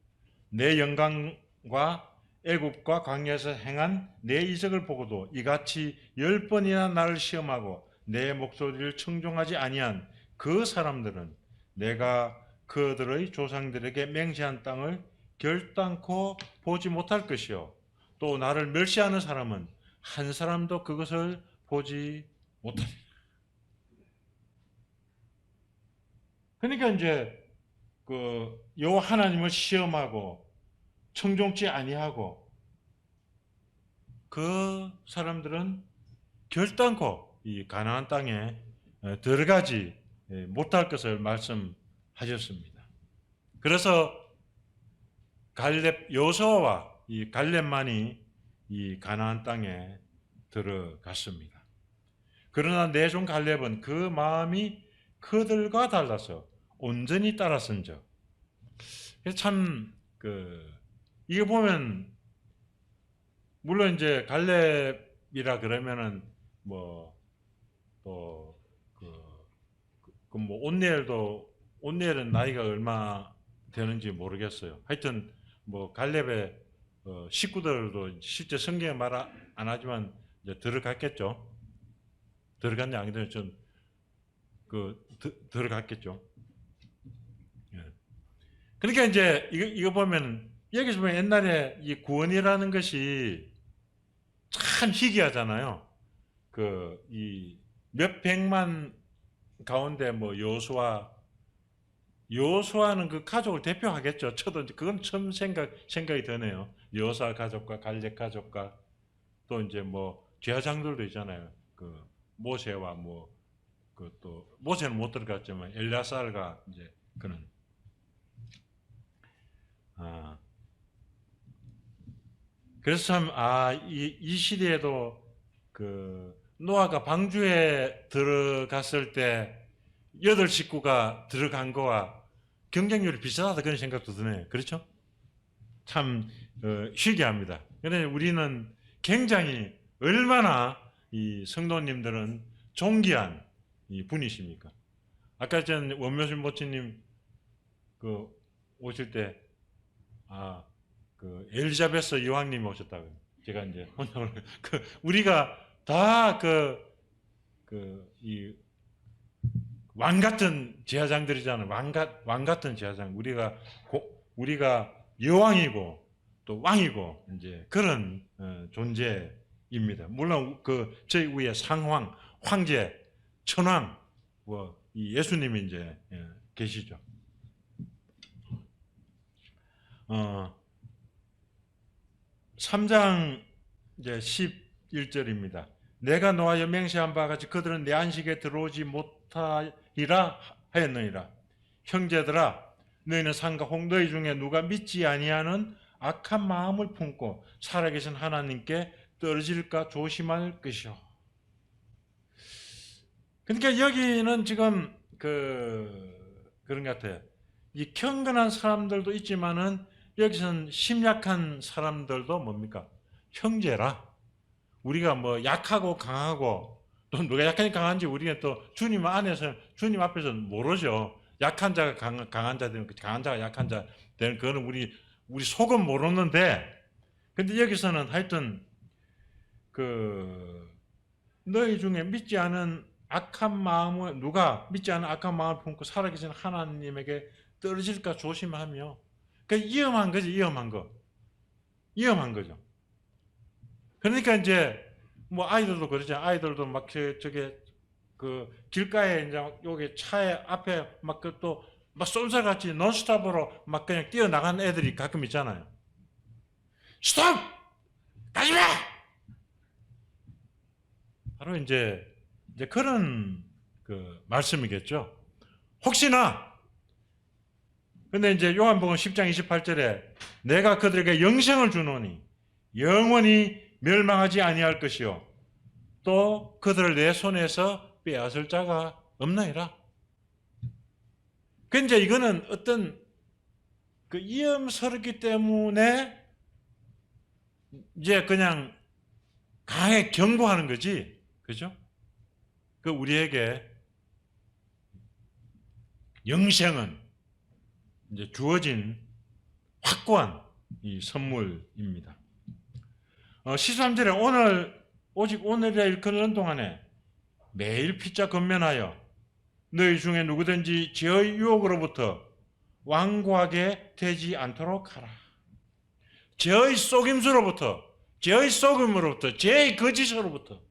내 영광과 애굽과 광야에서 행한 내 이적을 보고도 이같이 10번이나 나를 시험하고 내 목소리를 청종하지 아니한 그 사람들은 내가 그들의 조상들에게 맹세한 땅을 결단코 보지 못할 것이요 또 나를 멸시하는 사람은 한 사람도 그것을 보지 못하리라. 그러니까 이제 여호와 하나님을 시험하고 청종치 아니하고 그 사람들은 결단코 이 가나안 땅에 들어가지 못할 것을 말씀하셨습니다. 그래서 갈렙 여호수아와 이 갈렙만이 이 가나안 땅에 들어갔습니다. 그러나 내 종 갈렙은 그 마음이 그들과 달라서 온전히 따라선적. 참 이거 보면 물론 이제 갈렙이라 그러면은 뭐 또 뭐 온니엘은 나이가 얼마 되는지 모르겠어요. 하여튼 뭐 갈렙의 식구들도 실제 성경에 말 안 하지만 이제 들어갔겠죠. 들어갔냐 안 되면 좀 들어갔겠죠. 예. 그러니까 이제 이거 보면 여기서 보면 옛날에 이 구원이라는 것이 참 희귀하잖아요. 이 몇백만 가운데 뭐 여호수아는 그 가족을 대표하겠죠. 저도 그건 처음 생각이 드네요. 여호수아 가족과 갈렙 가족과 또 이제 뭐 제사장들도 있잖아요. 모세와 뭐 또 모세는 못 들어갔지만 엘야살과 이제 그는 그래서 참 이 시대에도 노아가 방주에 들어갔을 때 8식구가 들어간 거와 경쟁률이 비슷하다 그런 생각도 드네요. 그렇죠? 참 희귀합니다. 그런데 우리는 굉장히 얼마나 이 성도님들은 존귀한 이 분이십니까? 아까 전 원묘신 모치님 오실 때 엘리자베스 여왕님이 오셨다고요. 제가 이제 우리가 다 이 왕 같은 제사장들이잖아요. 왕 같은 제사장. 우리가 여왕이고 또 왕이고 이제 그런 존재입니다. 물론 저희 위에 상황, 황제, 천왕, 이 예수님이 이제 계시죠. 3장 이제 11절입니다. 내가 노하여 맹세한 바와 같이 그들은 내 안식에 들어오지 못하리라 하였느니라. 형제들아, 너희는 삼가 혹 너희 중에 누가 믿지 아니하는 악한 마음을 품고 살아계신 하나님께 떨어질까 조심할 것이요. 그러니까 여기는 지금 그런 것 같아요. 이 경건한 사람들도 있지만은 여기서는 심약한 사람들도 뭡니까? 형제라. 우리가 뭐 약하고 강하고 또 누가 약하니 강한지 우리가 또 주님 앞에서 모르죠. 약한 자가 강한 자 되는 강한 자가 약한 자 되는 그거는 우리 속은 모르는데 근데 여기서는 하여튼 너희 중에 믿지 않은 악한 마음을 누가 믿지 않은 악한 마음을 품고 살아계신 하나님에게 떨어질까 조심하며 위험한 거지. 위험한 거죠. 그러니까 이제 뭐 아이들도 그러죠. 아이들도 막 저게 길가에 이제 여기 차에 앞에 막 또 막 쏜살같이 논스톱으로 막 그냥 뛰어나간 애들이 가끔 있잖아요. 스톱! 가지마! 바로 이제 그런 말씀이겠죠. 혹시나 근데 이제 요한복음 10장 28절에 내가 그들에게 영생을 주노니 영원히 멸망하지 아니할 것이요 또 그들을 내 손에서 빼앗을 자가 없나이라. 근데 이거는 어떤 위험스럽기 때문에 이제 그냥 강하게 경고하는 거지. 그죠? 우리에게 영생은 이제 주어진 확고한 이 선물입니다. 13절에 오직 오늘이라 일컫는 동안에 매일 피자 건면하여 너희 중에 누구든지 죄의 유혹으로부터 완고하게 되지 않도록 하라. 죄의 속임수로부터, 죄의 속임으로부터, 죄의 거짓으로부터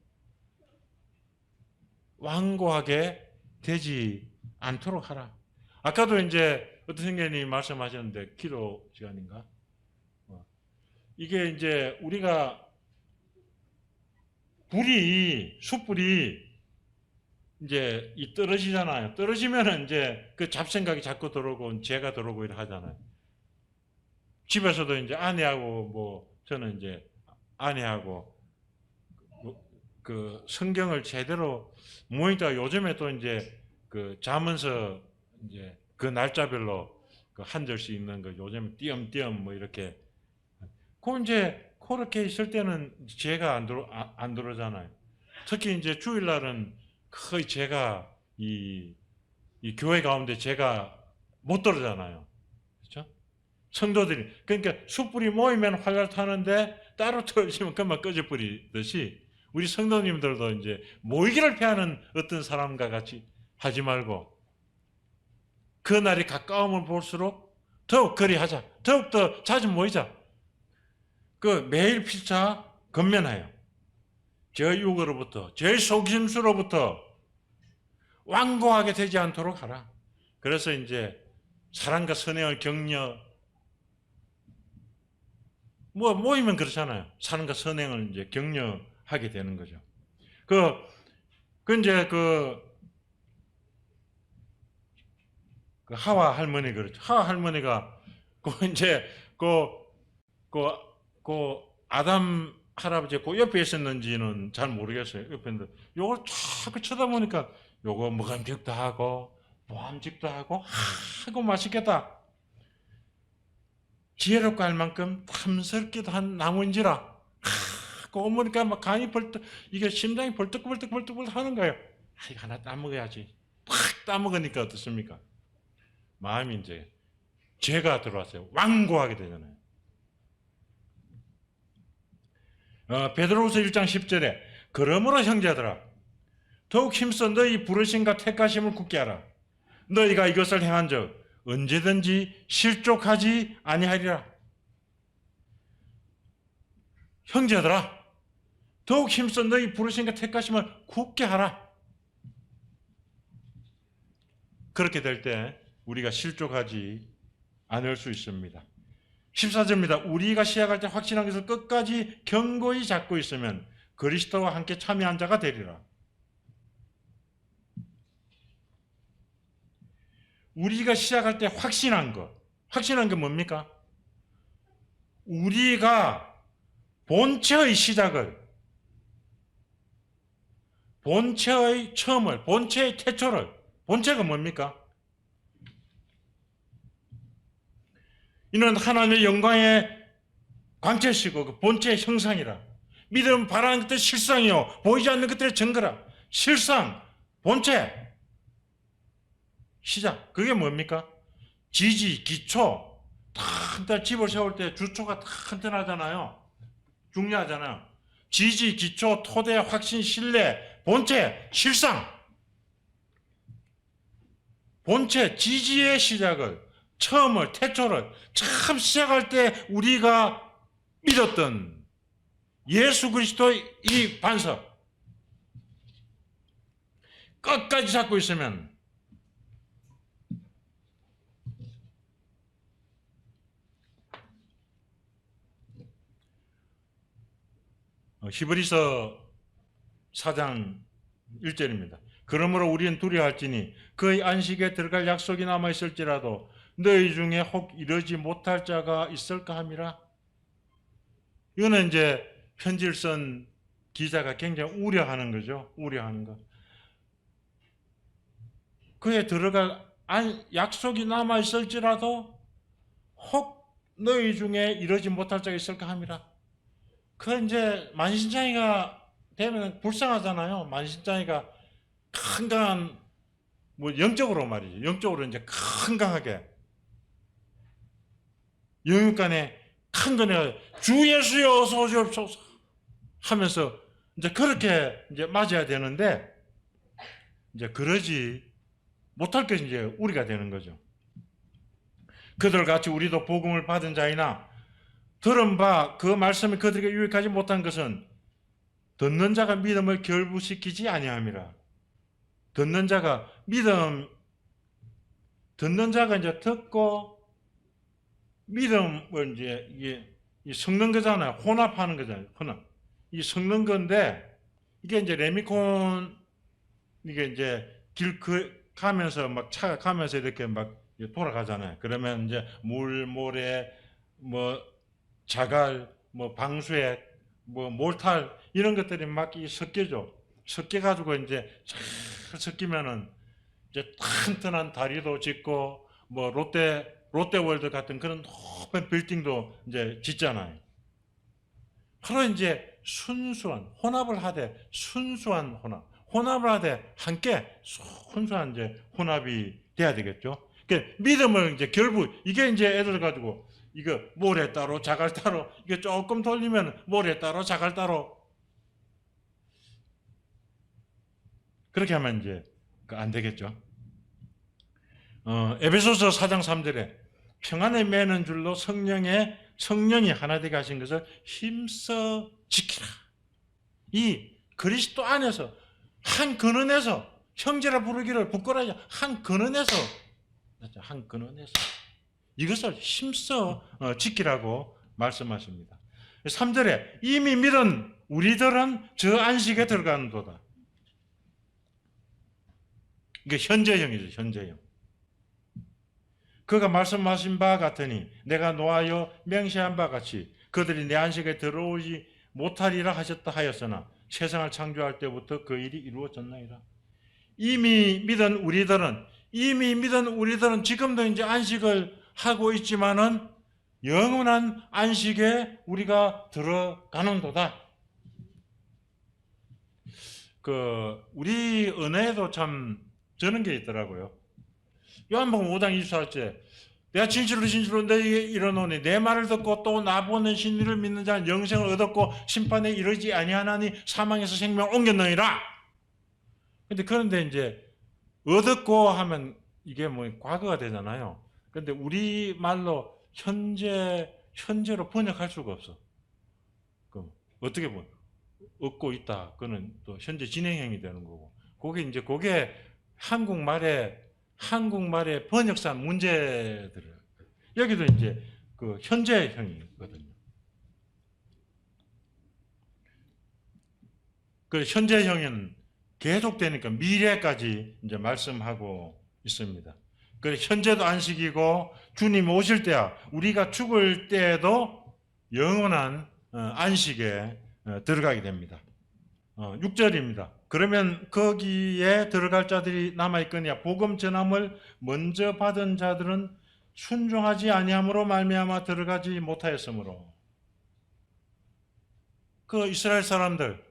완고하게 되지 않도록 하라. 아까도 이제 어떤 선생님이 말씀하셨는데 기도 시간인가? 이게 이제 우리가 숯불이 이제 떨어지잖아요. 떨어지면은 이제 잡생각이 자꾸 들어오고 죄가 들어오고 이렇게 하잖아요. 집에서도 이제 아내하고 뭐 저는 이제 아내하고 그 성경을 제대로 모니터 요즘에 또 이제 그 자문서 이제 그 날짜별로 그 한 절씩 읽는 거 요즘 띄엄띄엄 뭐 이렇게 그 이제 그렇게 있을 때는 제가 안 들어오잖아요. 특히 이제 주일날은 거의 제가 이 교회 가운데 제가 못 들어잖아요. 그렇죠? 성도들이 그러니까 숯불이 모이면 활활 타는데 따로 터지면 금방 꺼져버리듯이 우리 성도님들도 이제 모이기를 피하는 어떤 사람과 같이 하지 말고 그 날이 가까우면 볼수록 더욱 그리하자. 더욱 더 자주 모이자. 그 매일 피차 건면하여 저 육으로부터 제 속임수로부터 완고하게 되지 않도록 하라. 그래서 이제 사랑과 선행을 격려 뭐 모이면 그렇잖아요. 사랑과 선행을 이제 격려하게 되는 거죠. 그 이제 그 하와 할머니 그렇죠. 하와 할머니가 그 이제 그 아담 할아버지 그 옆에 있었는지는 잘 모르겠어요. 옆에 있는데 요걸 자꾸 쳐다보니까 요거 먹음직도 하고 보암직도 하고 맛있겠다. 지혜롭고 할 만큼 탐스럽기도 한 나무인지라. 그 어머니까 막 간이 벌떡 이게 심장이 벌떡벌떡 하는 거예요. 이거 하나 따먹어야지. 팍 따먹으니까 어떻습니까? 마음이 이제 죄가 들어왔어요. 완고하게 되잖아요. 베드로후서 1장 10절에 그러므로 형제들아 더욱 힘써 너희 부르심과 택하심을 굳게 하라. 너희가 이것을 행한 적 언제든지 실족하지 아니하리라. 형제들아 더욱 힘써 너희 부르심과 택하심을 굳게 하라. 그렇게 될 때 우리가 실족하지 않을 수 있습니다. 14절입니다. 우리가 시작할 때 확신한 것을 끝까지 견고히 잡고 있으면 그리스도와 함께 참여한 자가 되리라. 우리가 시작할 때 확신한 것. 확신한 게 뭡니까? 우리가 본체의 시작을, 본체의 처음을, 본체의 태초를, 본체가 뭡니까? 이는 하나님의 영광의 광채시고 그 본체의 형상이라. 믿음은 바라는 것들의 실상이요 보이지 않는 것들의 증거라. 실상, 본체, 시작. 그게 뭡니까? 지지, 기초. 튼튼한 집을 세울 때 주초가 튼튼하잖아요. 중요하잖아요. 지지, 기초, 토대, 확신, 신뢰, 본체, 실상. 본체, 지지의 시작을, 처음을, 태초를 처음 시작할 때 우리가 믿었던 예수 그리스도의 이 반석 끝까지 잡고 있으면 히브리서 4장 1절입니다. 그러므로 우리는 두려워할지니 그의 안식에 들어갈 약속이 남아있을지라도 너희 중에 혹 이러지 못할 자가 있을까 함이라. 이거는 이제 편지를 쓴 기자가 굉장히 우려하는 거죠. 우려하는 거. 그에 들어갈 약속이 남아있을지라도 혹 너희 중에 이러지 못할 자가 있을까 함이라. 그 이제 만신창이가 되면 불쌍하잖아요. 만신창이가 강한 뭐 영적으로 말이죠. 영적으로 이제 강하게 영육간에 큰 거네 주 예수여 어서 오시옵소서 하면서 이제 그렇게 이제 맞아야 되는데 이제 그러지 못할 것이 이제 우리가 되는 거죠. 그들 같이 우리도 복음을 받은 자이나 들은 바 그 말씀이 그들에게 유익하지 못한 것은 듣는 자가 믿음을 결부시키지 아니함이라. 듣는 자가 이제 듣고 믿음을 이제 이게 섞는 거잖아요. 혼합하는 거잖아요. 혼합. 이 섞는 건데 이게 이제 레미콘 이게 이제 길 가면서 막 차가 가면서 이렇게 막 돌아가잖아요. 그러면 이제 물, 모래, 뭐 자갈, 뭐 방수액, 뭐 몰탈 이런 것들이 막 섞여져. 섞여가지고 이제 잘 섞이면은 이제 튼튼한 다리도 짓고 뭐 롯데월드 같은 그런 높은 빌딩도 이제 짓잖아요. 바로 이제 순수한 혼합을 하되 순수한 혼합을 하되 함께 순수한 이제 혼합이 돼야 되겠죠. 그러니까 믿음을 이제 결부 이게 이제 애들 가지고 이거 모래 따로 자갈 따로 이게 조금 돌리면 모래 따로 자갈 따로 그렇게 하면 이제 안 되겠죠. 에베소서 4장 3절에 평안에 매는 줄로 성령이 하나 되게 하신 것을 힘써 지키라. 이 그리스도 안에서 한 근원에서 형제라 부르기를 부끄러워하지 한 근원에서 이것을 힘써 지키라고 말씀하십니다. 3절에 이미 믿은 우리들은 저 안식에 들어가는도다. 이게 현재형이죠. 현재형. 그가 말씀하신 바 같으니 내가 노하여 맹세한 바 같이 그들이 내 안식에 들어오지 못하리라 하셨다 하였으나 세상을 창조할 때부터 그 일이 이루어졌나이다. 이미 믿은 우리들은 지금도 이제 안식을 하고 있지만은 영원한 안식에 우리가 들어가는도다. 우리 은혜에도 참 저런 게 있더라고요. 요한복음 5장 24절에 내가 진실로 너희에게 이르노니 내 말을 듣고 또 나보낸 신이를 믿는 자는 영생을 얻었고 심판에 이르지 아니하나니 사망에서 생명을 옮겼느니라. 그런데 이제 얻었고 하면 이게 뭐 과거가 되잖아요. 그런데 우리 말로 현재로 번역할 수가 없어. 그럼 어떻게 보면 얻고 있다. 그는 또 현재 진행형이 되는 거고. 그게 한국말의 번역상 문제들을 여기도 이제 그 현재형이거든요. 그 현재형은 계속되니까 미래까지 이제 말씀하고 있습니다. 그래 현재도 안식이고 주님 오실 때야 우리가 죽을 때에도 영원한 안식에 들어가게 됩니다. 6절입니다. 그러면 거기에 들어갈 자들이 남아있거니와 복음 전함을 먼저 받은 자들은 순종하지 아니함으로 말미암아 들어가지 못하였으므로 그 이스라엘 사람들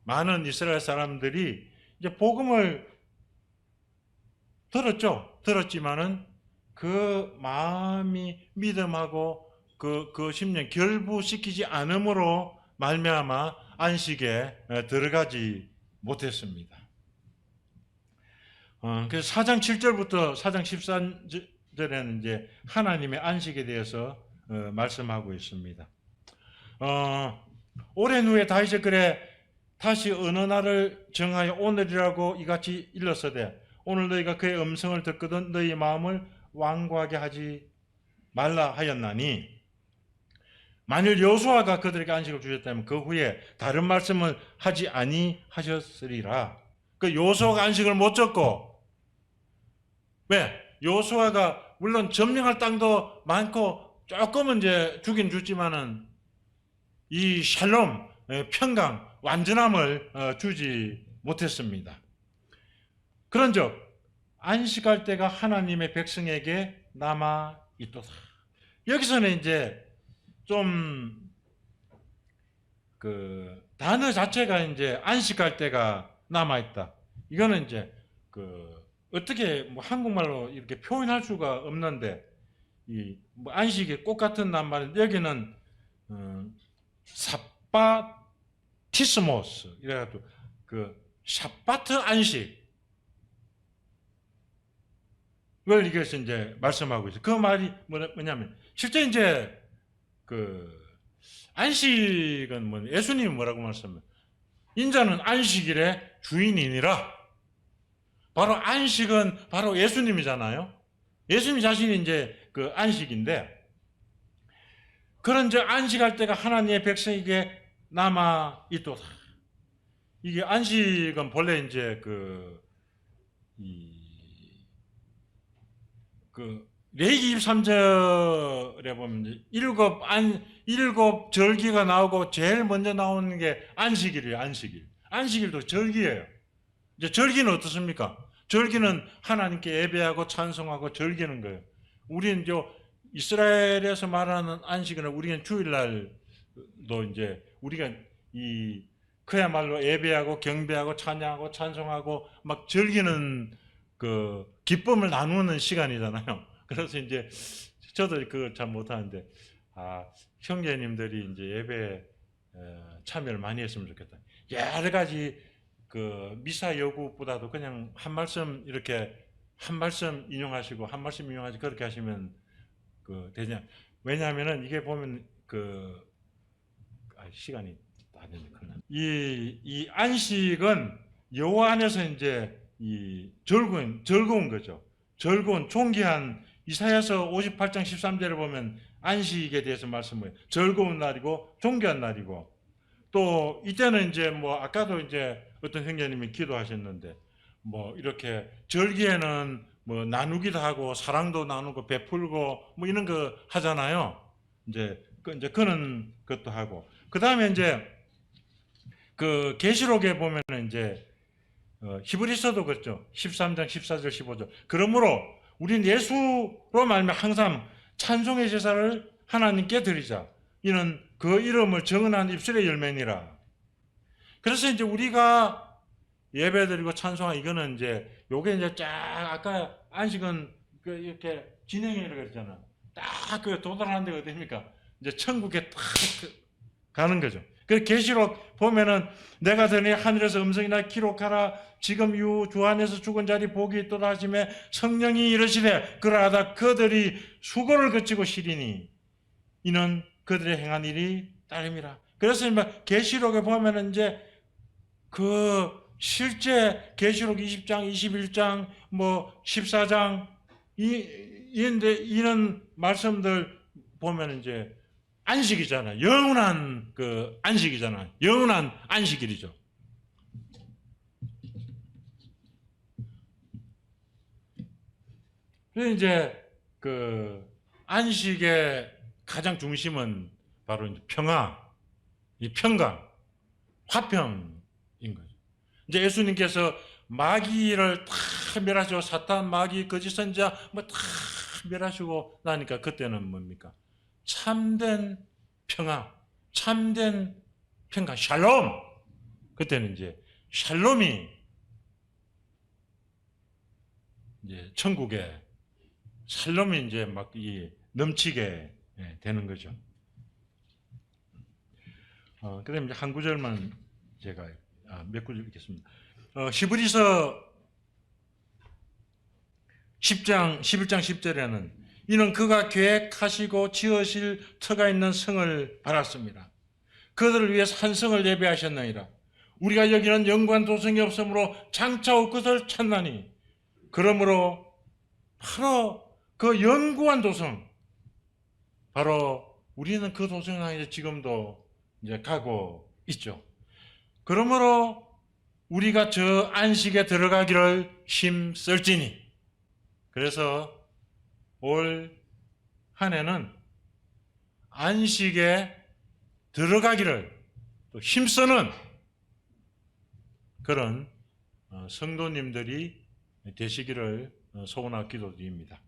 많은 이스라엘 사람들이 이제 복음을 들었지만은 그 마음이 믿음하고 그 심령 결부시키지 않음으로 말미암아 안식에 들어가지 못했습니다. 그래서 4장 7절부터 4장 14절에는 이제 하나님의 안식에 대해서 말씀하고 있습니다. 오랜 후에 다윗이 그래 다시 어느 날을 정하여 오늘이라고 이같이 일렀으되 오늘 너희가 그의 음성을 듣거든 너희 마음을 완고하게 하지 말라 하였나니 만일 여호수아가 그들에게 안식을 주셨다면 그 후에 다른 말씀을 하지 아니하셨으리라. 그 여호수아가 안식을 못 줬고 왜? 여호수아가 물론 점령할 땅도 많고 조금은 이제 주긴 줬지만은 이 샬롬 평강 완전함을 주지 못했습니다. 그런즉 안식할 때가 하나님의 백성에게 남아 있도다. 여기서는 이제 좀 그 단어 자체가 이제 안식할 때가 남아 있다. 이거는 이제 어떻게 뭐 한국말로 이렇게 표현할 수가 없는데 이 뭐 안식이 꽃 같은 낱말인데 여기는 삽바티스모스 이래가지고 샤바트 안식 이걸 이것을 이제 말씀하고 있어요. 그 말이 뭐냐면 실제 이제 안식은 뭐 예수님이 뭐라고 말씀하면 인자는 안식일의 주인이니라. 바로 안식은 바로 예수님이잖아요. 예수님 자신이 이제 그 안식인데 그런 저 안식할 때가 하나님의 백성에게 남아 있도다. 이게 안식은 본래 이제 레위기 23절에 보면 일곱 절기가 나오고 제일 먼저 나오는 게 안식일이에요. 안식일도 절기예요. 이제 절기는 어떻습니까? 절기는 하나님께 예배하고 찬송하고 즐기는 거예요. 우리는 이스라엘에서 말하는 안식은 우리는 주일날도 이제 우리가 그야말로 예배하고 경배하고 찬양하고 찬송하고 막 즐기는 그 기쁨을 나누는 시간이잖아요. 그래서 이제 저도 그거 잘 못하는데 형제님들이 이제 예배 참여를 많이 했으면 좋겠다. 여러 가지 그 미사 여구보다도 그냥 한 말씀 인용하시고 한 말씀 인용하시 그렇게 하시면 그 되냐. 왜냐하면은 이게 보면 시간이 다 되니까 이 안식은 여호와 안에서 이제 이 즐거운 거죠. 즐거운 존귀한 이사야서 58장 13절에 보면 안식에 대해서 말씀을 즐거운 날이고 존귀한 날이고 또 이때는 이제 아까도 이제 어떤 형제님이 기도하셨는데 이렇게 절기에는 나누기도 하고 사랑도 나누고 베풀고 이런 거 하잖아요. 이제 그런 것도 하고 그 다음에 이제 그 계시록에 보면은 이제 히브리서도 그렇죠. 13장 14절 15절. 그러므로 우리는 예수로 말미암아 항상 찬송의 제사를 하나님께 드리자. 이는 그 이름을 정언한 입술의 열매니라. 그래서 이제 우리가 예배드리고 찬송한 이거는 이제 요게 이제 쫙 아까 안식은 이렇게 진행이라고 했잖아. 딱 그 도달하는 데가 어딥니까? 이제 천국에 딱 가는 거죠. 그 계시록 보면은 내가 들으니 하늘에서 음성이 나 기록하라. 지금 이 주 안에서 죽은 자리 복이 있도다 하시매 성령이 이르시되 그러하다 그들이 수고를 거치고 시리니 이는 그들의 행한 일이 따름이라. 그래서 계시록에 보면은 이제 그 실제 계시록 20장, 21장, 14장 이런 말씀들 보면 이제 안식이잖아요. 영원한 그 안식이잖아요. 영원한 안식일이죠. 그래서 이제 그 안식의 가장 중심은 바로 이제 평화, 이 평강, 화평인 거죠. 이제 예수님께서 마귀를 다 멸하시고 사탄, 마귀, 거짓 선지자 다 멸하시고 나니까 그때는 뭡니까? 참된 평화, 참된 평강, 샬롬. 그때는 이제 샬롬이 이제 천국에 샬롬이 이제 막 넘치게 되는 거죠. 그다음에 이제 한 구절만 제가 몇 구절 읽겠습니다. 히브리서 11장 10절에는 이는 그가 계획하시고 지으실 터가 있는 성을 바랐습니다. 그들을 위해서 한 성을 예배하셨나이다. 우리가 여기는 영구한 도성이 없으므로 장차 올 것을 찾나니 그러므로 바로 그 영구한 도성 바로 우리는 그 도성을 향해 지금도 이제 가고 있죠. 그러므로 우리가 저 안식에 들어가기를 힘쓸지니 그래서 올 한 해는 안식에 들어가기를 또 힘쓰는 그런 성도님들이 되시기를 소원하고 기도드립니다.